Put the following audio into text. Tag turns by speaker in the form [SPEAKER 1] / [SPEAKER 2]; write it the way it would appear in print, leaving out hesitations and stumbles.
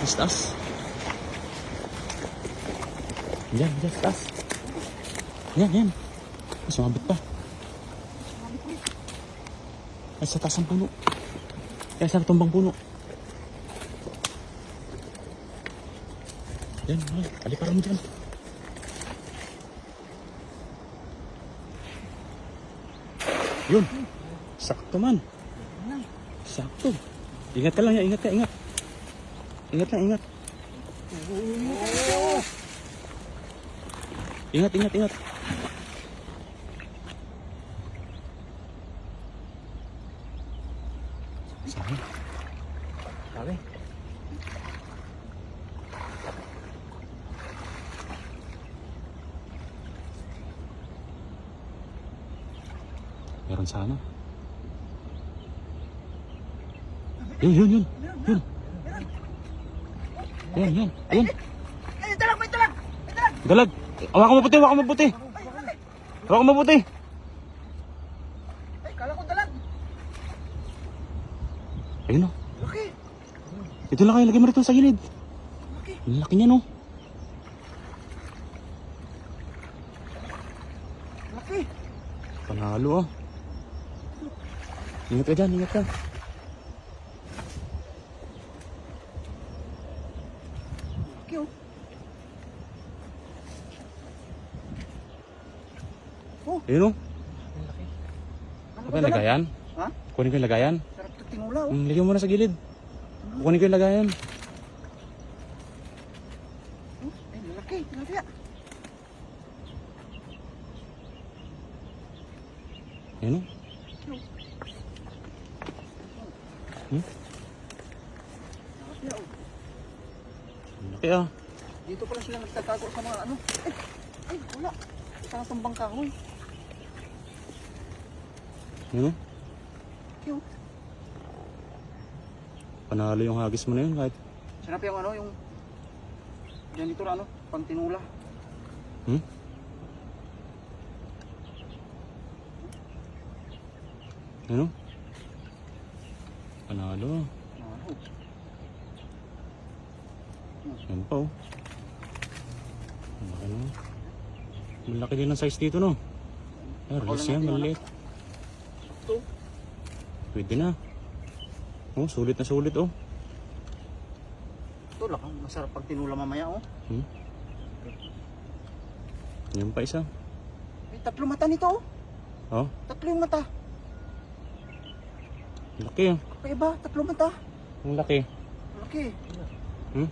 [SPEAKER 1] Sa taas. Diyan, sa taas. Yan. Sumabit pa. Ay, sa taas ang puno. Ay, sa tumbang puno. Yan, alikaran mo dyan. Yun. Sakto man. Sakto. Ingat ka lang, ingat. Ingat. Ingat. Sabi. Meron sana. Yun. Yan.
[SPEAKER 2] May talag!
[SPEAKER 1] Dalag. Hawakan mo puti.
[SPEAKER 2] Ay, kala ko dalag.
[SPEAKER 1] Ayun o.
[SPEAKER 2] Laki.
[SPEAKER 1] Ito lang kayo, lagay mo rito sa gilid.
[SPEAKER 2] Laki.
[SPEAKER 1] Ang laki niya no.
[SPEAKER 2] Laki.
[SPEAKER 1] Panalo ah. Ingat ka dyan.
[SPEAKER 2] Laki oh.
[SPEAKER 1] Ayun o.
[SPEAKER 2] Ang laki.
[SPEAKER 1] Ano ba yung lagayan?
[SPEAKER 2] Ha?
[SPEAKER 1] Kunin ko yung lagayan.
[SPEAKER 2] Sarap ito tinula oh.
[SPEAKER 1] Lagyan mo na sa gilid. Kunin ko yung lagayan.
[SPEAKER 2] Ay, laki.
[SPEAKER 1] Ayun o.
[SPEAKER 2] Laki oh.
[SPEAKER 1] Ang laki ah.
[SPEAKER 2] Dito pala sila nagtatago sa mga ano. Ay, wala. Sa tumbang kahoy.
[SPEAKER 1] Ayun o.
[SPEAKER 2] Laki oh.
[SPEAKER 1] Panalo yung hagis mo na yun kahit.
[SPEAKER 2] Sarap yung ano, yung ganito na ano, pang tinula.
[SPEAKER 1] Ayun o. Panalo. Yan pa oh. Malaki na. Malaki din ang size dito no. Ay, release yan, maliit.
[SPEAKER 2] Ito.
[SPEAKER 1] Pwede na. Oh, sulit na sulit oh.
[SPEAKER 2] Ito lang, masarap pag tinula mamaya oh.
[SPEAKER 1] Yan pa isa.
[SPEAKER 2] May 3 mata nito
[SPEAKER 1] Oh,
[SPEAKER 2] oh. 3 yung mata.
[SPEAKER 1] laki oh.
[SPEAKER 2] Kakaiba, 3 mata.
[SPEAKER 1] Ang laki.
[SPEAKER 2] Laki.
[SPEAKER 1] Hmm?